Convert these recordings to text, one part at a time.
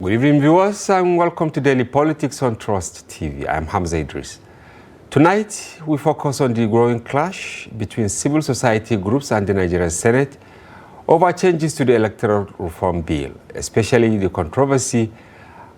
Good evening, viewers, and welcome to Daily Politics on Trust TV. I'm Hamza Idris. Tonight, we focus on the growing clash between civil society groups and the Nigerian Senate over changes to the electoral reform bill, especially the controversy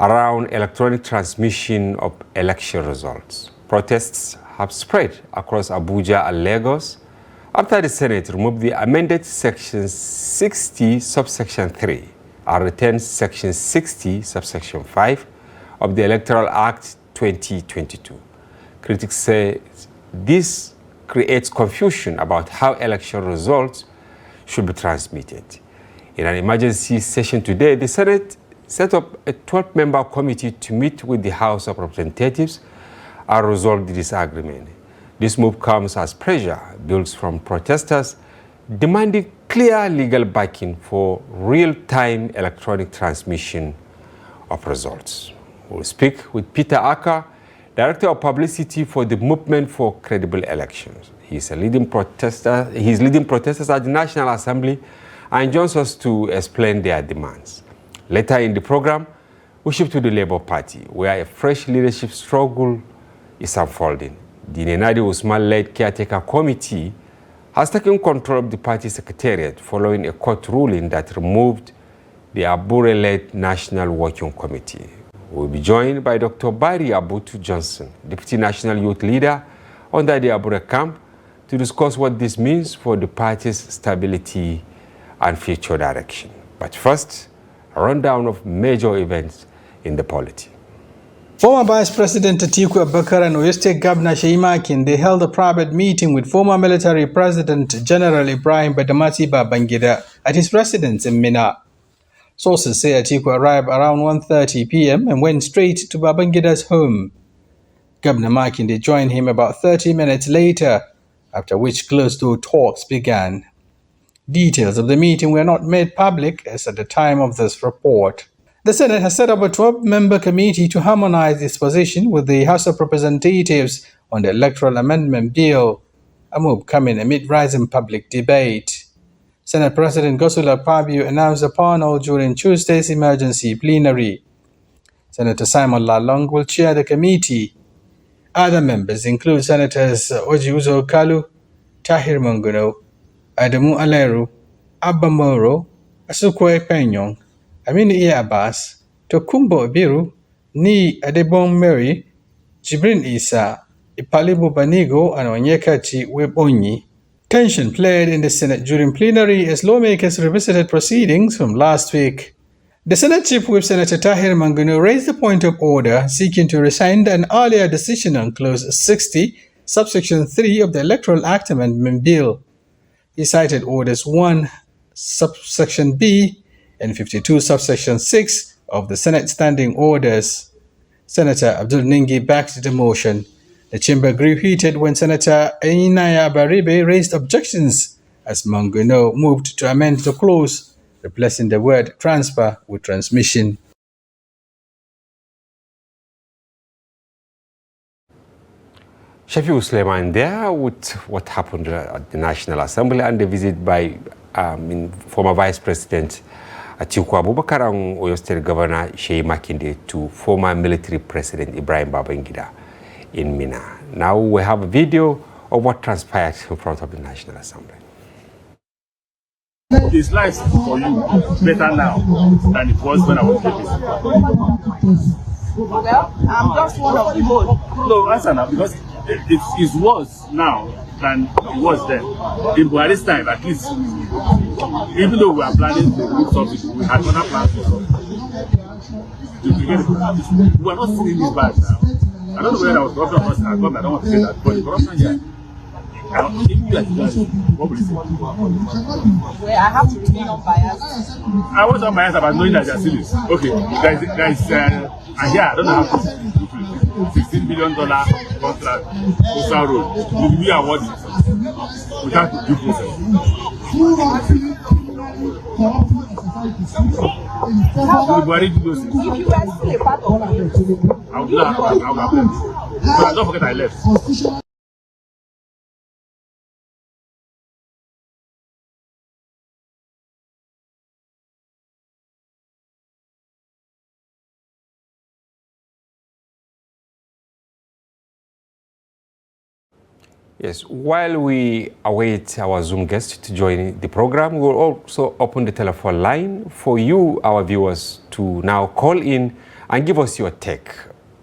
around electronic transmission of election results. Protests have spread across Abuja and Lagos after the Senate removed the amended Section 60, subsection 3, and retained Section 60, subsection 5 of the Electoral Act 2022. Critics say this creates confusion about how election results should be transmitted. In an emergency session today, the Senate set up a 12-member committee to meet with the House of Representatives and resolve the disagreement. This move comes as pressure builds from protesters demanding clear legal backing for real-time electronic transmission of results. We'll speak with Peter Aka, Director of Publicity for the Movement for Credible Elections. He's leading protesters at the National Assembly and joins us to explain their demands. Later in the program, we shift to the Labour Party, where a fresh leadership struggle is unfolding. The Nenadi Usman-led caretaker committee has taken control of the party secretariat following a court ruling that removed the Abure-led National Working Committee. We'll be joined by Dr. Barry Abutu Johnson, Deputy National Youth Leader under the Abure camp, to discuss what this means for the party's stability and future direction. But first, a rundown of major events in the polity. Former Vice President Atiku Abubakar and Oyo State Governor Seyi Makinde held a private meeting with former military President General Ibrahim Badamasi Babangida at his residence in Minna. Sources say Atiku arrived around 1:30 p.m. and went straight to Babangida's home. Governor Makinde joined him about 30 minutes later, after which closed-door talks began. Details of the meeting were not made public as at the time of this report. The Senate has set up a 12-member committee to harmonize its position with the House of Representatives on the electoral amendment bill, a move coming amid rising public debate. Senate President Godswill Akpabio announced a panel during Tuesday's emergency plenary. Senator Simon Lalong will chair the committee. Other members include Senators Oji Uzor Kalu, Tahir Manguno, Adamu Aleru, Abba Moro, Asukwe Ekpenyong, Aminu Iya Abbas, Tokumbo Ibiru, Ni Adebong Mary, Jibrin Isa, Ipalibu Banigo, and Onyekachi Webonyi. Tension played in the Senate during plenary as lawmakers revisited proceedings from last week. The Senate Chief Whip Senator Tahir Manguno raised a point of order seeking to rescind an earlier decision on Clause 60, subsection 3 of the Electoral Act Amendment Bill. He cited Orders 1, subsection B, and 52, subsection 6 of the Senate Standing Orders. Senator Abdul Ningi backed the motion. The chamber grew heated when Senator Einaya Baribe raised objections as Manguno moved to amend the clause, replacing the word transfer with transmission. Shafiu Suleiman there with what happened at the National Assembly and the visit by former Vice President Atiku Abubakar and Oyo State Governor Seyi Makinde to former military President Ibrahim Babangida in Minna. Now we have a video of what transpired in front of the National Assembly. It's life for you better now than it was when I was baby. Well, I'm just one of the most. No, answer now, because it is worse now than it was then. In Buhari's time, at least, even though we are planning to do something, we had other plans for something. We are not seeing this bad now. I don't know whether I was corruption or not. I don't want to say that, but the corruption here. If you are what will you say? Well, I have to remain unbiased. I was unbiased about knowing that they are serious. Okay, guys, and here I don't know how to $16 billion contract coastal road will be awarded without due process. Buhari do those things. If you were still a part of it, I would laugh. But don't forget I left. Yes, while we await our Zoom guest to join the program, we will also open the telephone line for you, our viewers, to now call in and give us your take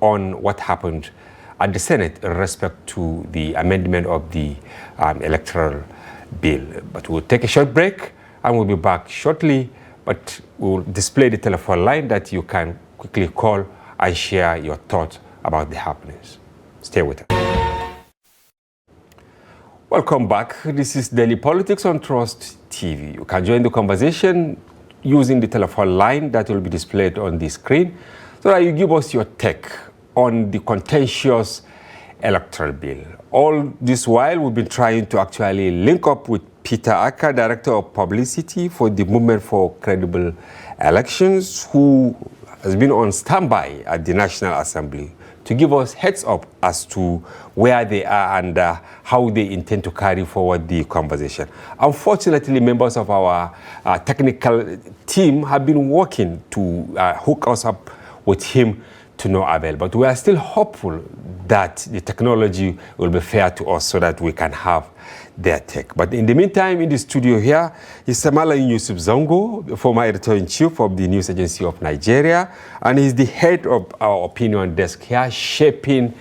on what happened at the Senate in respect to the amendment of the electoral bill. But we'll take a short break and we'll be back shortly, but we'll display the telephone line that you can quickly call and share your thoughts about the happenings. Stay with us. Welcome back. This is Daily Politics on Trust TV. You can join the conversation using the telephone line that will be displayed on the screen so that you give us your take on the contentious electoral bill. All this while, we've been trying to actually link up with Peter Aka, Director of Publicity for the Movement for Credible Elections, who has been on standby at the National Assembly to give us heads up as to where they are and how they intend to carry forward the conversation. Unfortunately, members of our technical team have been working to hook us up with him to no avail. But we are still hopeful that the technology will be fair to us so that we can have their take. But in the meantime, in the studio here is Yusuf Zango, former editor-in-chief of the News Agency of Nigeria, and he's the head of our opinion desk here, shaping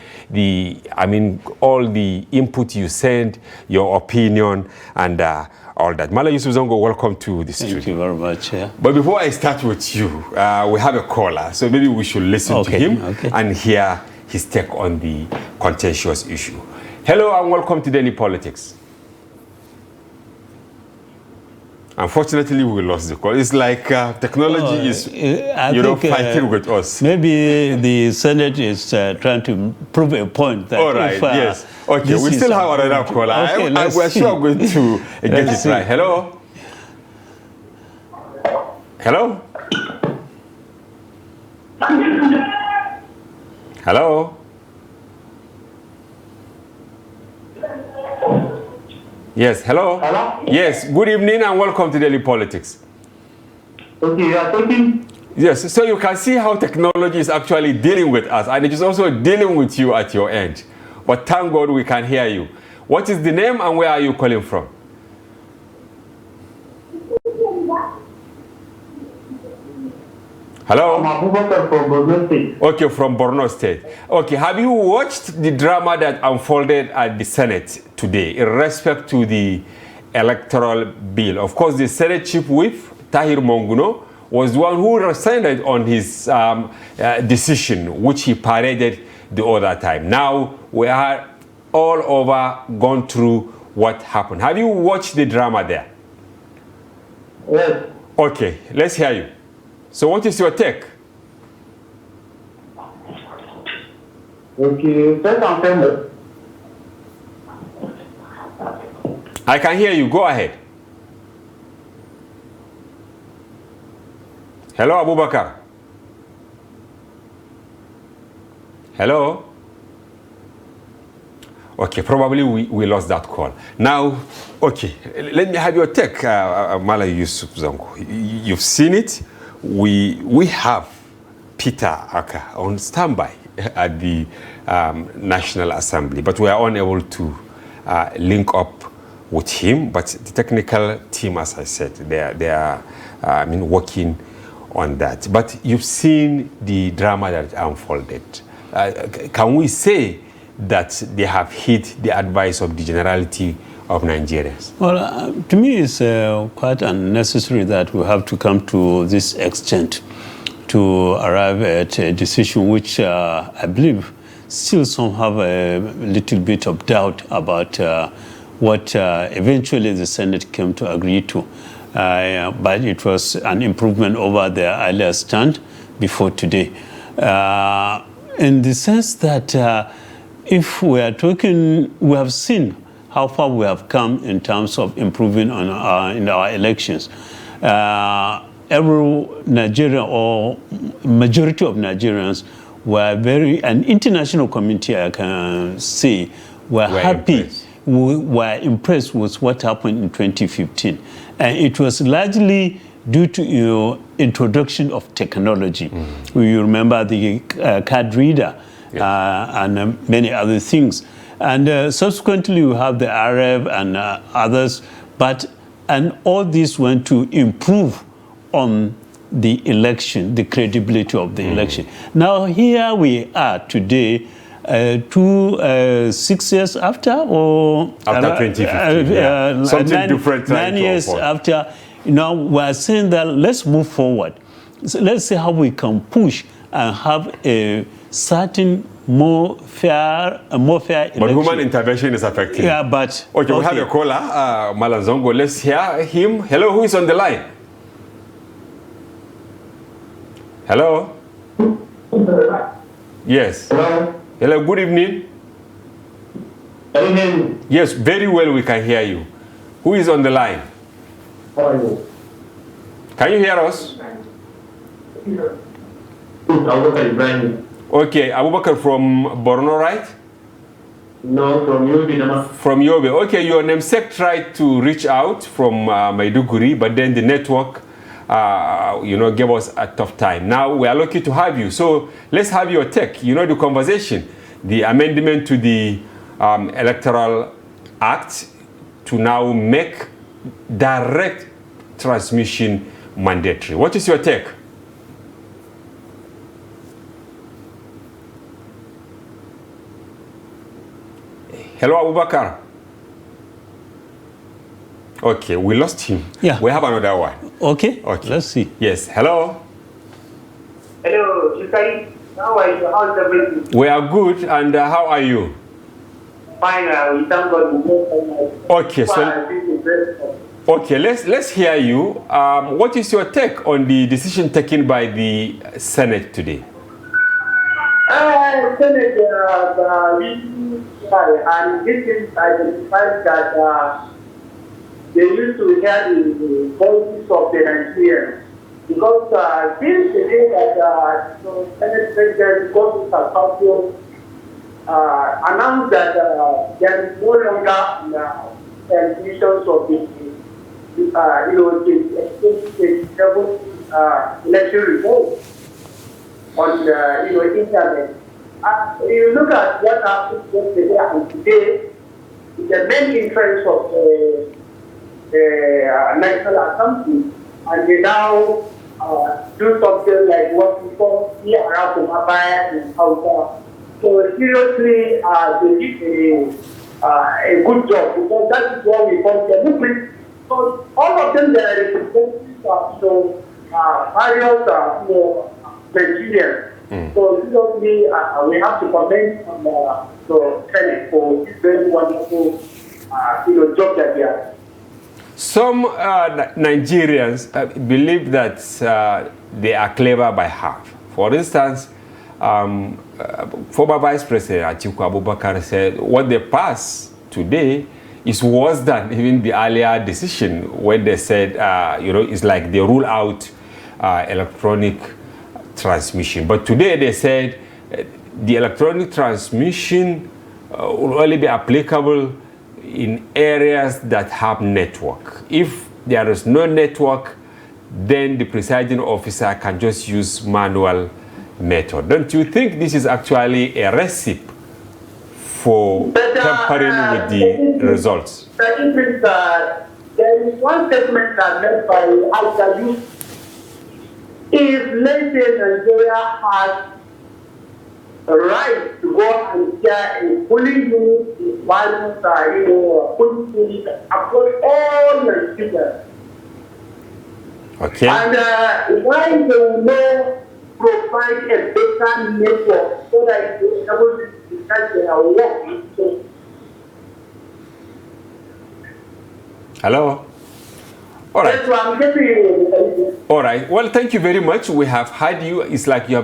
all the input you send, your opinion, and all that. Yusuf Zango, welcome to the studio. Thank you very much. Yeah. But before I start with you, we have a caller, so maybe we should listen to him and hear his take on the contentious issue. Hello and welcome to Daily Politics. Unfortunately, we lost the call. It's like technology is, fighting with us. Maybe the Senate is trying to prove a point. That all right, yes. Okay, we still have another caller. Okay, we're sure going to get it right. Hello? Hello? Hello? Yes, hello? Hello? Yes, good evening and welcome to Daily Politics. Okay, you are talking? Yes, so you can see how technology is actually dealing with us and it is also dealing with you at your end. But thank God we can hear you. What is the name and where are you calling from? Hello? I'm Abubakar from Borno State. Okay, from Borno State. Okay, have you watched the drama that unfolded at the Senate today in respect to the electoral bill? Of course, the Senate Chief Whip, Tahir Monguno, was the one who rescinded on his decision, which he paraded the other time. Now, we are all over gone through what happened. Have you watched the drama there? Yes. Okay, let's hear you. So what is your take? Okay, first and foremost. I can hear you. Go ahead. Hello, Abubakar. Hello? Okay, probably we lost that call. Now, okay, let me have your take, Yusuf Zango. You've seen it. We have Peter Aka on standby at the National Assembly, but we are unable to link up with him. But the technical team, as I said, they are working on that. But you've seen the drama that unfolded. Can we say that they have hit the advice of the generality of Nigerians? Well, to me, it's quite unnecessary that we have to come to this extent to arrive at a decision which I believe still some have a little bit of doubt about what eventually the Senate came to agree to. But it was an improvement over their earlier stand before today. In the sense that if we are talking, we have seen how far we have come in terms of improving on in our elections. Every Nigerian or majority of Nigerians were an international community, I can say, were happy, were impressed with what happened in 2015. And it was largely due to introduction of technology. You remember the card reader and many other things. And subsequently, we have the Arab and others, and all this went to improve on the election, the credibility of the election. Now, here we are today, 6 years after, or after 2015, something different. 9 years after. Now we are saying that let's move forward. So let's see how we can push and have a certain more fair election. But human intervention is affecting. Yeah, but okay, we have a caller, Malam Zango. Let's hear him. Hello, who is on the line? Hello. Yes. Hello. Hello. Good evening. Good evening. Yes, very well. We can hear you. Who is on the line? How are you? Can you hear us? Ibrahim. Okay, Abubakar from Borno, right? No, from Yobe. From Yobe. Okay, your namesake tried to reach out from Maiduguri, but then the network, gave us a tough time. Now we are lucky to have you. So let's have your take. The conversation, the amendment to the Electoral Act to now make direct transmission mandatory. What is your take? Hello, Abubakar. Okay, we lost him. Yeah. We have another one. Okay, let's see. Yes, hello. Hello, Yusuf. How are you? How's everything? We are good, and how are you? Fine, we thank God. Okay, okay, let's hear you. What is your take on the decision taken by the Senate today? Senate, and this is identified that they used to hear the voices of the Nigerians. Because since the day that Senate President Gosu announced that there is no longer transmissions of the election results on the internet. You look at what happened yesterday and today, the main interest of the National Assembly, and they now do something like what we call Arab and Hamza. So seriously, they did a good job, because that is what we call democracy. So all of them, they are representatives of various Nigerians. So seriously, we have to commend on the Senate for this very wonderful job that they are. Some Nigerians believe that they are clever by half. For instance, former Vice President Atiku Abubakar said what they passed today is worse than even the earlier decision when they said, it's like they rule out electronic transmission. But today they said the electronic transmission will only be applicable in areas that have network. If there is no network, then the presiding officer can just use manual method. Don't you think this is actually a recipe for tampering with the results? There is one statement that made by Yusuf. If, let's say, Nigeria has a right to go and share a fully used environment, fully used across all Nigeria. Okay. And why they will not provide a better network so that it will be able to start their work? Hello? All right. That's what I'm getting you. All right. Well, thank you very much. We have heard you. It's like you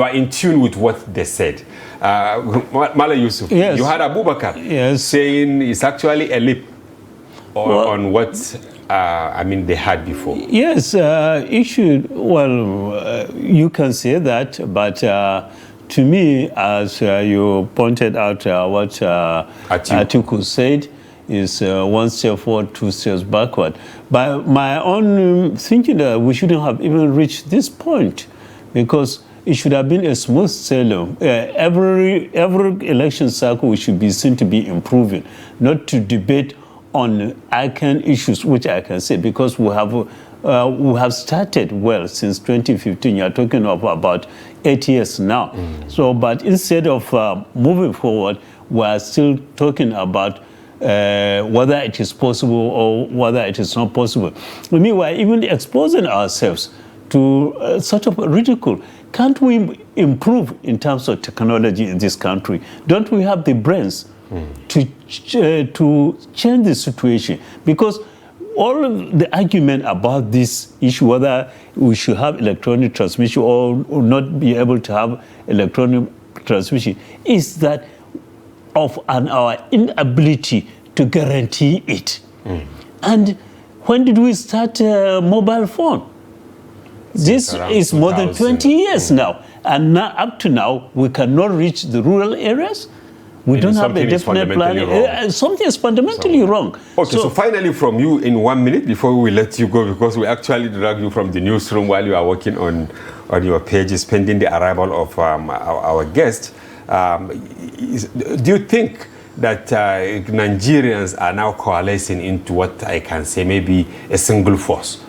are in tune with what they said. Mala Yusuf, yes. You had Abubakar saying it's actually a leap on what they had before. Yes, it should. Well, you can say that, but to me, as you pointed out, what Atiku said is one step forward, 2 steps backward. By my own thinking, that we shouldn't have even reached this point, because it should have been a smooth sailing. Every election cycle we should be seen to be improving, not to debate on icon issues, which I can say, because we have started well since 2015. You are talking of about 8 years now. So, but instead of moving forward, we are still talking about whether it is possible or whether it is not possible. I mean, we are even exposing ourselves to sort of ridicule. Can't we improve in terms of technology in this country? Don't we have the brains to change the situation? Because all of the argument about this issue, whether we should have electronic transmission or not be able to have electronic transmission, is that of our inability to guarantee it. And when did we start mobile phone? This is more than 20 years now. And now, up to now, we cannot reach the rural areas. We don't have a definite plan. Something is fundamentally wrong. Okay, so finally from you in 1 minute before we let you go, because we actually drag you from the newsroom while you are working on your pages pending the arrival of our guest. Do you think that Nigerians are now coalescing into what I can say maybe a single force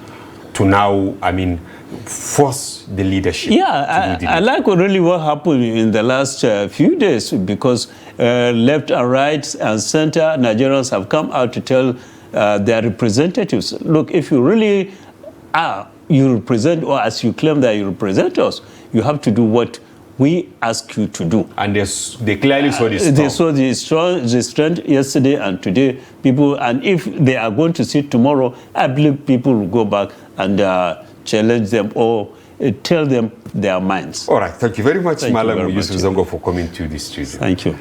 to now, I mean, force the leadership? Yeah, I like really what happened in the last few days, because left and right and center Nigerians have come out to tell their representatives, look, if you really are, you represent, or as you claim that you represent us, you have to do what we ask you to do. And they clearly saw this. They saw the strength yesterday and today. People, and if they are going to sit tomorrow, I believe people will go back and challenge them or tell them their minds. All right. Thank you very much, Malam Yusuf Zango, for coming to this studio. Thank you.